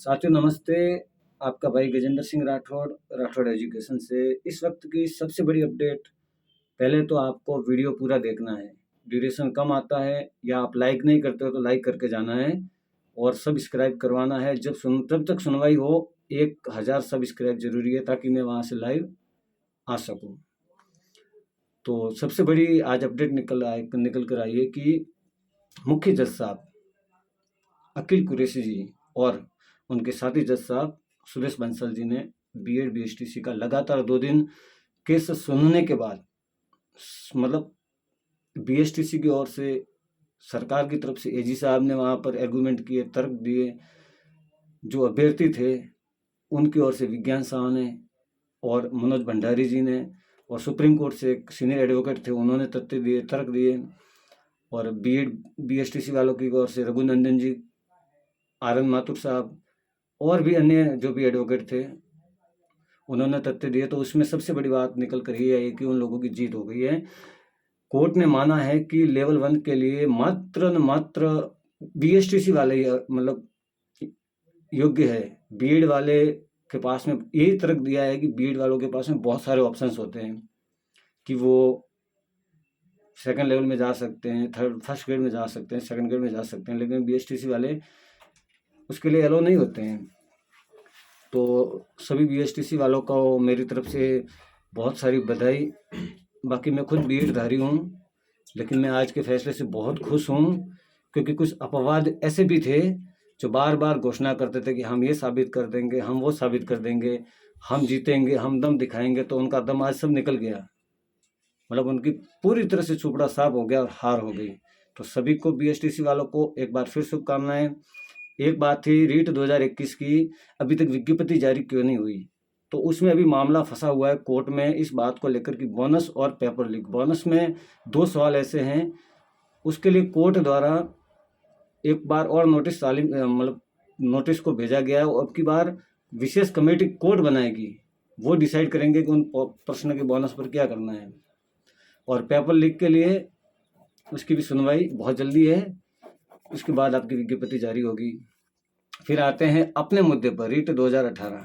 साथियों नमस्ते। आपका भाई गजेंद्र सिंह राठौड़, राठौड़ एजुकेशन से। इस वक्त की सबसे बड़ी अपडेट, पहले तो आपको वीडियो पूरा देखना है। ड्यूरेशन कम आता है या आप लाइक नहीं करते हो तो लाइक करके जाना है और सब्सक्राइब करवाना है। जब तक सुनवाई हो 1000 सब्सक्राइब जरूरी है ताकि मैं वहाँ से लाइव आ सकूँ। तो सबसे बड़ी आज अपडेट निकल कर आई है कि मुख्य जज साहब अकील कुरैशी जी और उनके साथी जज साहब सुरेश बंसल जी ने बीएड बीएसटीसी का लगातार 2 दिन केस सुनने के बाद, मतलब बीएसटीसी की ओर से, सरकार की तरफ से एजी साहब ने वहाँ पर आर्गूमेंट किए, तर्क दिए। जो अभ्यर्थी थे उनकी ओर से विज्ञान साहब ने और मनोज भंडारी जी ने, और सुप्रीम कोर्ट से एक सीनियर एडवोकेट थे, उन्होंने तथ्य दिए, तर्क दिए। और बीएड बीएसटीसी वालों की ओर से रघुनंदन जी, आर एन माथुर साहब और भी अन्य जो भी एडवोकेट थे, उन्होंने तथ्य दिए। तो उसमें सबसे बड़ी बात निकल कर ये आई कि उन लोगों की जीत हो गई है। कोर्ट ने माना है कि लेवल 1 के लिए मात्र न मात्र बीएसटीसी वाले ही मतलब योग्य है। बीएड वाले के पास में यही तर्क दिया है कि बीएड वालों के पास में बहुत सारे ऑप्शंस होते हैं कि वो सेकंड लेवल में जा सकते हैं, फर्स्ट ग्रेड में जा सकते हैं, सेकंड ग्रेड में जा सकते हैं, लेकिन बीएसटीसी वाले उसके लिए अलो नहीं होते हैं। तो सभी बीएसटीसी वालों को मेरी तरफ से बहुत सारी बधाई। बाकी मैं खुद बीएड धारी हूँ, लेकिन मैं आज के फैसले से बहुत खुश हूँ, क्योंकि कुछ अपवाद ऐसे भी थे जो बार बार घोषणा करते थे कि हम ये साबित कर देंगे, हम वो साबित कर देंगे, हम जीतेंगे, हम दम दिखाएंगे। तो उनका दम आज सब निकल गया, मतलब उनकी पूरी तरह से चोपड़ा साफ हो गया और हार हो गई। तो सभी को, बीएसटीसी वालों को एक बार फिर शुभकामनाएं। एक बात थी रीट 2021 की, अभी तक विज्ञप्ति जारी क्यों नहीं हुई? तो उसमें अभी मामला फंसा हुआ है कोर्ट में इस बात को लेकर कि बोनस और पेपर लीक। बोनस में 2 सवाल ऐसे हैं, उसके लिए कोर्ट द्वारा एक बार और नोटिस मतलब नोटिस को भेजा गया है। अब की बार विशेष कमेटी कोर्ट बनाएगी, वो डिसाइड करेंगे कि उन प्रश्न के बोनस पर क्या करना है। और पेपर लीक के लिए उसकी भी सुनवाई बहुत जल्दी है, उसके बाद आपकी विज्ञप्ति जारी होगी। फिर आते हैं अपने मुद्दे पर, रीट 2018।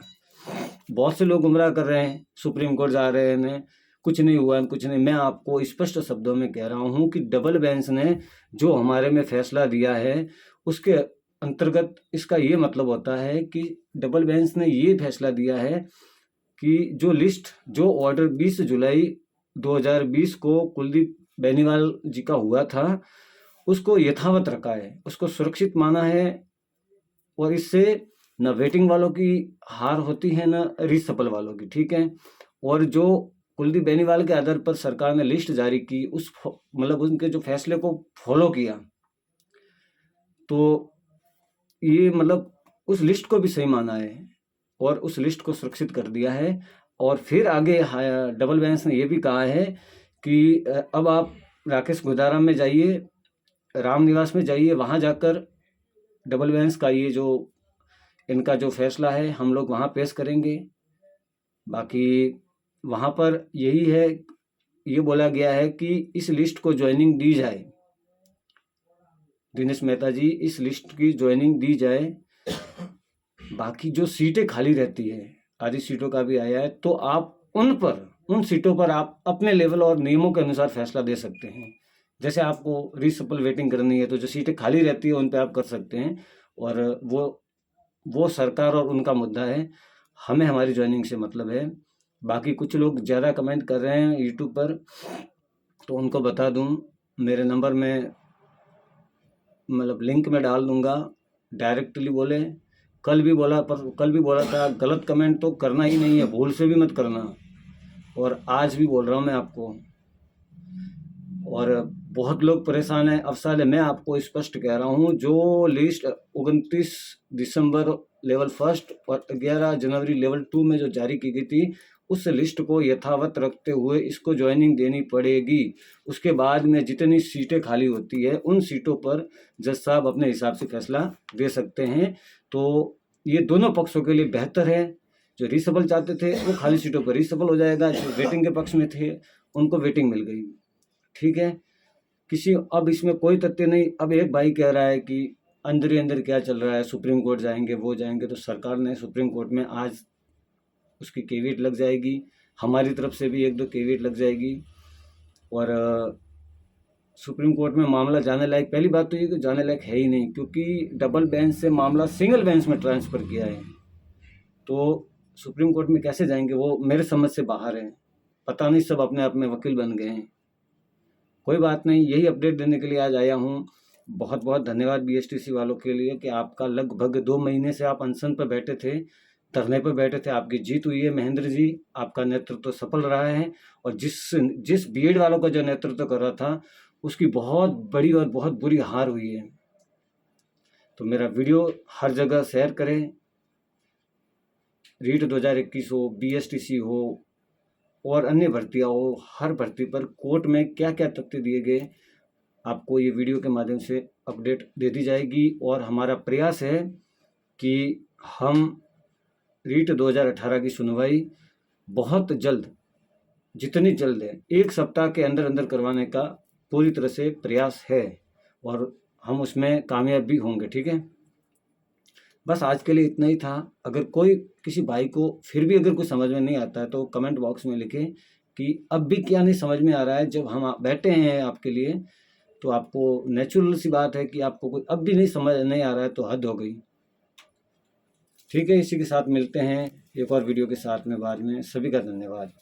बहुत से लोग गुमराह कर रहे हैं, सुप्रीम कोर्ट जा रहे हैं, कुछ नहीं हुआ, कुछ नहीं। मैं आपको स्पष्ट शब्दों में कह रहा हूं कि डबल बेंच ने जो हमारे में फैसला दिया है उसके अंतर्गत इसका ये मतलब होता है कि डबल बेंच ने ये फैसला दिया है कि जो लिस्ट, जो ऑर्डर 20 जुलाई 2020 को कुलदीप बेनीवाल जी का हुआ था, उसको यथावत रखा है, उसको सुरक्षित माना है। और इससे न वेटिंग वालों की हार होती है, न रीसफल वालों की, ठीक है। और जो कुलदीप बेनीवाल के आधार पर सरकार ने लिस्ट जारी की, उस मतलब उनके जो फैसले को फॉलो किया, तो ये मतलब उस लिस्ट को भी सही माना है और उस लिस्ट को सुरक्षित कर दिया है। और फिर आगे डबल बेंच ने यह भी कहा है कि अब आप राकेश गोदारा में जाइए, रामनिवास में जाइए, वहाँ जाकर डबल बेंच का ये जो इनका जो फैसला है हम लोग वहाँ पेश करेंगे। बाकी वहाँ पर यही है, ये बोला गया है कि इस लिस्ट को ज्वाइनिंग दी जाए, दिनेश मेहता जी, इस लिस्ट की ज्वाइनिंग दी जाए। बाकी जो सीटें खाली रहती है, आधी सीटों का भी आया है, तो आप उन सीटों पर आप अपने लेवल और नियमों के अनुसार फैसला दे सकते हैं। जैसे आपको रीसफल वेटिंग करनी है तो जो सीटें खाली रहती है उन पे आप कर सकते हैं, और वो सरकार और उनका मुद्दा है, हमें हमारी ज्वाइनिंग से मतलब है। बाकी कुछ लोग ज़्यादा कमेंट कर रहे हैं यूट्यूब पर, तो उनको बता दूं, मेरे नंबर में मतलब लिंक में डाल दूंगा, डायरेक्टली बोले। कल भी बोला था गलत कमेंट तो करना ही नहीं है, भूल से भी मत करना। और आज भी बोल रहा हूँ मैं आपको, और बहुत लोग परेशान हैं। अफसाल है, मैं आपको स्पष्ट कह रहा हूँ, जो लिस्ट 29 दिसंबर लेवल 1 और 11 जनवरी लेवल 2 में जो जारी की गई थी, उस लिस्ट को यथावत रखते हुए इसको ज्वाइनिंग देनी पड़ेगी। उसके बाद में जितनी सीटें खाली होती है उन सीटों पर जज साहब अपने हिसाब से फैसला दे सकते हैं। तो ये दोनों पक्षों के लिए बेहतर है। जो रीसफल चाहते थे वो खाली सीटों पर रीसफल हो जाएगा, जो वेटिंग के पक्ष में थे उनको वेटिंग मिल गई, ठीक है। अब इसमें कोई तथ्य नहीं। अब एक भाई कह रहा है कि अंदर ही अंदर क्या चल रहा है, सुप्रीम कोर्ट जाएंगे, वो जाएंगे, तो सरकार ने सुप्रीम कोर्ट में आज उसकी केवियट लग जाएगी, हमारी तरफ से भी 1-2 केवियट लग जाएगी। और सुप्रीम कोर्ट में मामला जाने लायक, पहली बात तो ये कि जाने लायक है ही नहीं, क्योंकि डबल बेंच से मामला सिंगल बेंच में ट्रांसफ़र किया है। तो सुप्रीम कोर्ट में कैसे जाएंगे, वो मेरे समझ से बाहर है। पता नहीं सब अपने आप में वकील बन गए हैं। कोई बात नहीं, यही अपडेट देने के लिए आज आया हूँ। बहुत बहुत धन्यवाद बीएसटीसी वालों के लिए कि आपका लगभग 2 महीने से आप अनशन पर बैठे थे, धरने पर बैठे थे, आपकी जीत हुई है महेंद्र जी, आपका नेतृत्व सफल रहा है। और जिस बीएड वालों का जो नेतृत्व कर रहा था, उसकी बहुत बड़ी और बहुत बुरी हार हुई है। तो मेरा वीडियो हर जगह शेयर करें। रीट 2021 हो, बीएसटीसी हो और अन्य भर्तियाँ हो, हर भर्ती पर कोर्ट में क्या क्या तथ्य दिए गए, आपको ये वीडियो के माध्यम से अपडेट दे दी जाएगी। और हमारा प्रयास है कि हम रीट 2018 की सुनवाई बहुत जल्द, जितनी जल्द है, 1 सप्ताह के अंदर अंदर करवाने का पूरी तरह से प्रयास है और हम उसमें कामयाब भी होंगे। ठीक है, बस आज के लिए इतना ही था। अगर कोई किसी भाई को फिर भी अगर कुछ समझ में नहीं आता है तो कमेंट बॉक्स में लिखें कि अब भी क्या नहीं समझ में आ रहा है। जब हम बैठे हैं आपके लिए, तो आपको नेचुरल सी बात है कि आपको कोई अब भी नहीं समझ नहीं आ रहा है, तो हद हो गई। ठीक है, इसी के साथ मिलते हैं एक और वीडियो के साथ में बाद में। सभी का धन्यवाद।